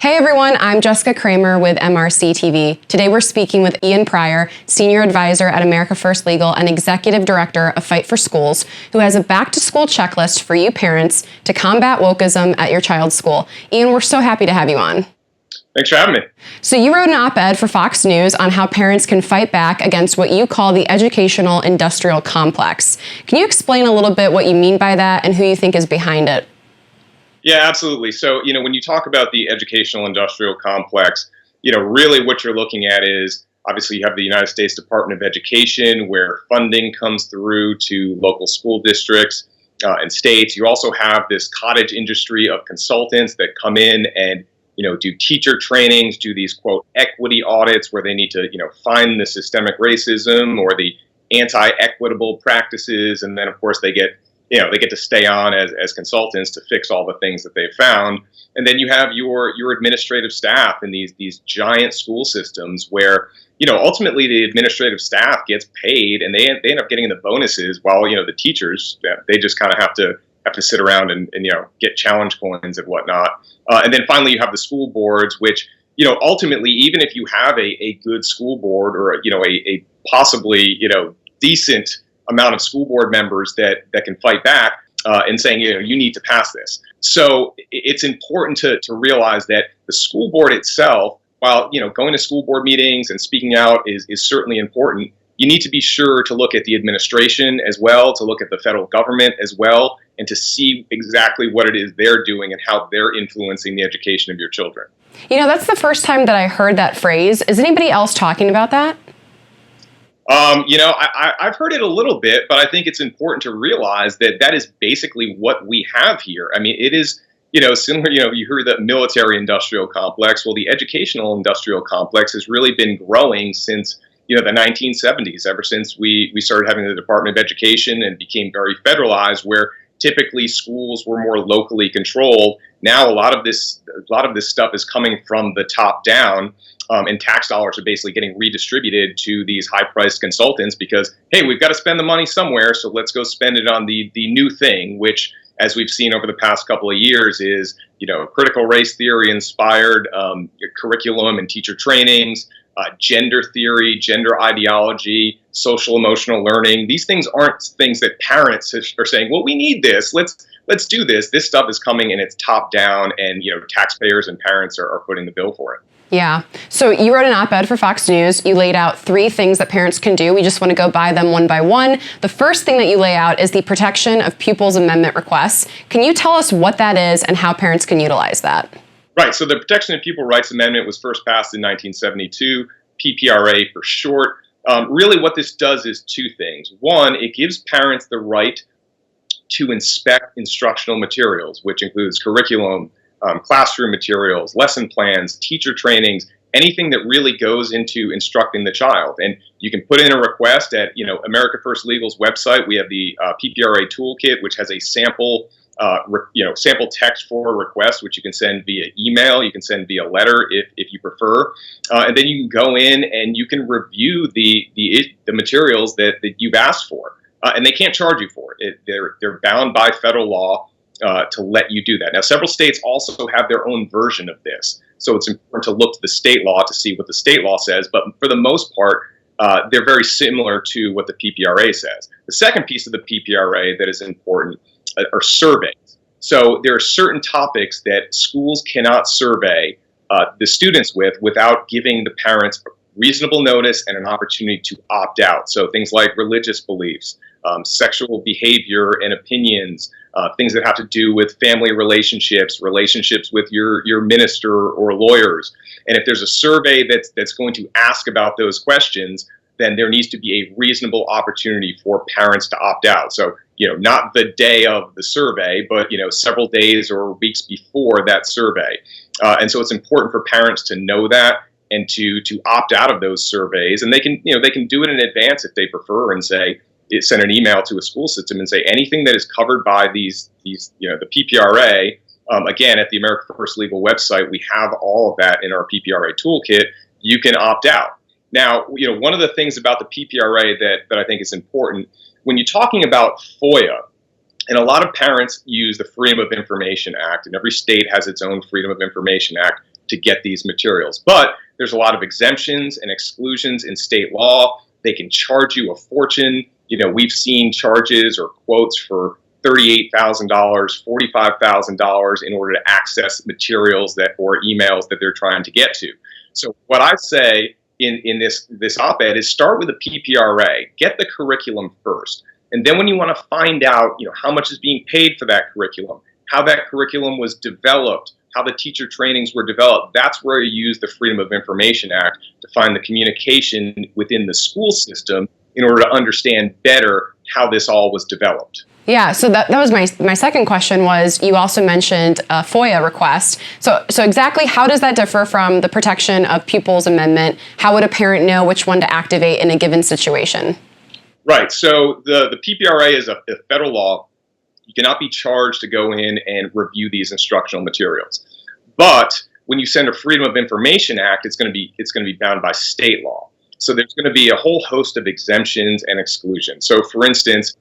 Hey everyone, I'm Jessica Kramer with MRCTV. Today we're speaking with Ian Pryor, Senior Advisor at America First Legal and Executive Director of Fight for Schools, who has a back-to-school checklist for you parents to combat wokeism at your child's school. Ian, we're so happy to have you on. Thanks for having me. So you wrote an op-ed for Fox News on how parents can fight back against what you call the educational industrial complex. Can you explain a little bit what you mean by that and who you think is behind it? Yeah, absolutely. So, when you talk about the educational industrial complex, really what you're looking at is obviously you have the United States Department of Education where funding comes through to local school districts and states. You also have this cottage industry of consultants that come in and, do teacher trainings, do these, quote, equity audits where they need to, find the systemic racism or the anti-equitable practices. And then, of course, they get to stay on as consultants to fix all the things that they've found. And then you have your administrative staff in these giant school systems where, ultimately the administrative staff gets paid and they end up getting the bonuses while, the teachers, they just kind of have to sit around and get challenge coins and whatnot. And then finally you have the school boards, which, ultimately, even if you have a good school board or, a possibly, decent amount of school board members that can fight back and saying, you need to pass this. So it's important to realize that the school board itself, while, going to school board meetings and speaking out is certainly important, you need to be sure to look at the administration as well, to look at the federal government as well, and to see exactly what it is they're doing and how they're influencing the education of your children. That's the first time that I heard that phrase. Is anybody else talking about that? I've heard it a little bit, but I think it's important to realize that is basically what we have here. I mean, it is, similar, you heard the military industrial complex. Well, the educational industrial complex has really been growing since, the 1970s, ever since we started having the Department of Education and became very federalized, where typically schools were more locally controlled. Now, a lot of this stuff is coming from the top down. And tax dollars are basically getting redistributed to these high-priced consultants because, hey, we've got to spend the money somewhere, so let's go spend it on the new thing, which, as we've seen over the past couple of years, is critical race theory inspired curriculum and teacher trainings, gender theory, gender ideology, social emotional learning. These things aren't things that parents are saying, well, we need this. Let's do this. This stuff is coming and it's top down, and taxpayers and parents are footing the bill for it. Yeah. So you wrote an op-ed for Fox News. You laid out 3 things that parents can do. We just want to go by them one by one. The first thing that you lay out is the protection of pupils' amendment requests. Can you tell us what that is and how parents can utilize that? Right. So the Protection of Pupil Rights Amendment was first passed in 1972, PPRA for short. Really what this does is 2 things. One, it gives parents the right to inspect instructional materials, which includes curriculum, classroom materials, lesson plans, teacher trainings, anything that really goes into instructing the child. And you can put in a request at, America First Legal's website. We have the PPRA toolkit, which has a sample, sample text for a request, which you can send via email. You can send via letter if you prefer. And then you can go in and you can review the materials that you've asked for. And they can't charge you for it. They're bound by federal law to let you do that. Now, several states also have their own version of this. So it's important to look to the state law to see what the state law says. But for the most part, they're very similar to what the PPRA says. The second piece of the PPRA that is important are surveys. So there are certain topics that schools cannot survey the students without giving the parents reasonable notice and an opportunity to opt out. So things like religious beliefs, sexual behavior and opinions, things that have to do with family relationships with your minister or lawyers. And if there's a survey that's going to ask about those questions, then there needs to be a reasonable opportunity for parents to opt out. So, not the day of the survey, but, several days or weeks before that survey. And so it's important for parents to know that and to opt out of those surveys. And they can do it in advance if they prefer and send an email to a school system and say anything that is covered by the PPRA. Again, at the America First Legal website, we have all of that in our PPRA toolkit. You can opt out. Now, one of the things about the PPRA that I think is important when you're talking about FOIA, and a lot of parents use the Freedom of Information Act, and every state has its own Freedom of Information Act. to get these materials. But there's a lot of exemptions and exclusions in state law. They can charge you a fortune. We've seen charges or quotes for $38,000, $45,000 in order to access materials or emails that they're trying to get to. So what I say in this op-ed is start with a PPRA, get the curriculum first. And then when you want to find out, how much is being paid for that curriculum, how that curriculum was developed, how the teacher trainings were developed, that's where you use the Freedom of Information Act to find the communication within the school system in order to understand better how this all was developed. Yeah, so that was my second question was, you also mentioned a FOIA request. So exactly how does that differ from the protection of pupils amendment? How would a parent know which one to activate in a given situation? Right, so the PPRA is a federal law. You cannot be charged to go in and review these instructional materials. But when you send a Freedom of Information Act, it's going to be bound by state law. So there's going to be a whole host of exemptions and exclusions. So for instance,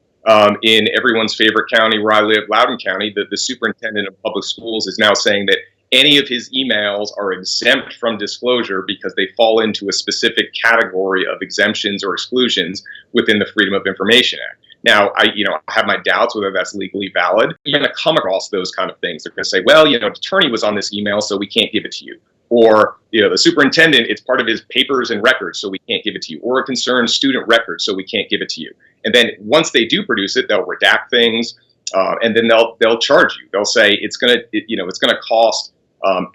in everyone's favorite county where I live, Loudoun County, the superintendent of public schools is now saying that any of his emails are exempt from disclosure because they fall into a specific category of exemptions or exclusions within the Freedom of Information Act. Now, I have my doubts whether that's legally valid. You're going to come across those kind of things. They're going to say, well, the attorney was on this email, so we can't give it to you. Or, the superintendent, it's part of his papers and records, so we can't give it to you. Or a concerned student record, so we can't give it to you. And then once they do produce it, they'll redact things, and then they'll charge you. They'll say it's going to cost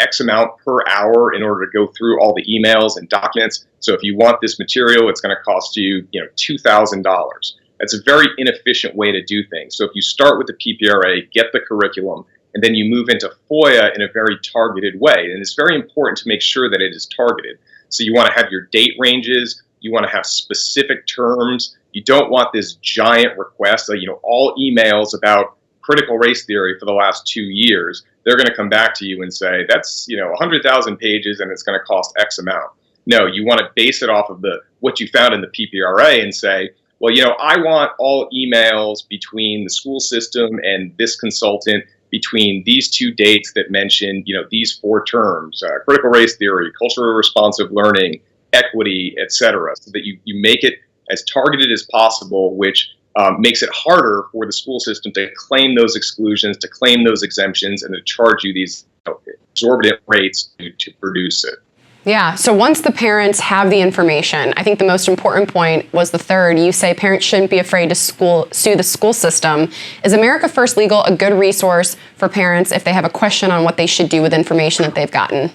X amount per hour in order to go through all the emails and documents. So if you want this material, it's going to cost you, $2,000. That's a very inefficient way to do things. So if you start with the PPRA, get the curriculum, and then you move into FOIA in a very targeted way. And it's very important to make sure that it is targeted. So you want to have your date ranges. You want to have specific terms. You don't want this giant request, all emails about critical race theory for the last 2 years. They're going to come back to you and say, that's, 100,000 pages and it's going to cost X amount. No, you want to base it off of what you found in the PPRA and say, well, I want all emails between the school system and this consultant between these two dates that mention, these 4 terms, critical race theory, culturally responsive learning, equity, etc., so that you make it as targeted as possible, which makes it harder for the school system to claim those exclusions, to claim those exemptions, and to charge you these exorbitant rates to produce it. Yeah, so once the parents have the information, I think the most important point was the third. You say parents shouldn't be afraid to sue the school system. Is America First Legal a good resource for parents if they have a question on what they should do with information that they've gotten?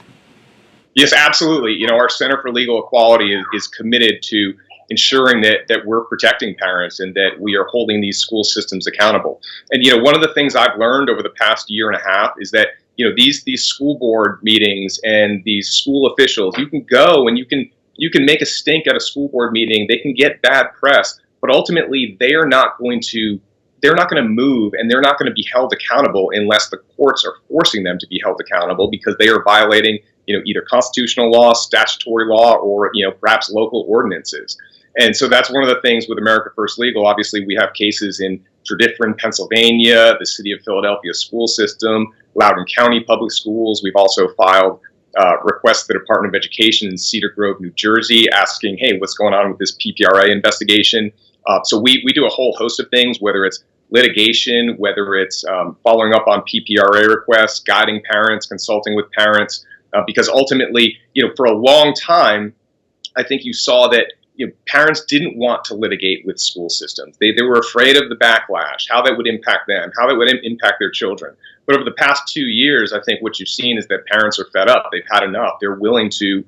Yes, absolutely. Our Center for Legal Equality is committed to ensuring that we're protecting parents and that we are holding these school systems accountable. And, one of the things I've learned over the past year and a half is that these school board meetings and these school officials, you can go and you can make a stink at a school board meeting. They can get bad press, but ultimately they're not going to move, and they're not going to be held accountable unless the courts are forcing them to be held accountable because they are violating either constitutional law, statutory law, or perhaps local ordinances. And so that's one of the things with America First Legal. Obviously, we have cases in Tredyffrin, Pennsylvania, the City of Philadelphia school system, Loudoun County Public Schools. We've also filed requests to the Department of Education in Cedar Grove, New Jersey, asking, hey, what's going on with this PPRA investigation? So we do a whole host of things, whether it's litigation, whether it's following up on PPRA requests, guiding parents, consulting with parents, because ultimately, for a long time, I think you saw that parents didn't want to litigate with school systems. They were afraid of the backlash, how that would impact them, how that would impact their children. But over the past 2 years, I think what you've seen is that parents are fed up. They've had enough. They're willing to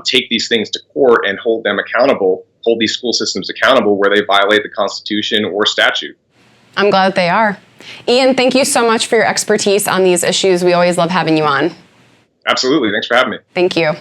take these things to court and hold them accountable, hold these school systems accountable where they violate the Constitution or statute. I'm glad that they are. Ian, thank you so much for your expertise on these issues. We always love having you on. Absolutely. Thanks for having me. Thank you.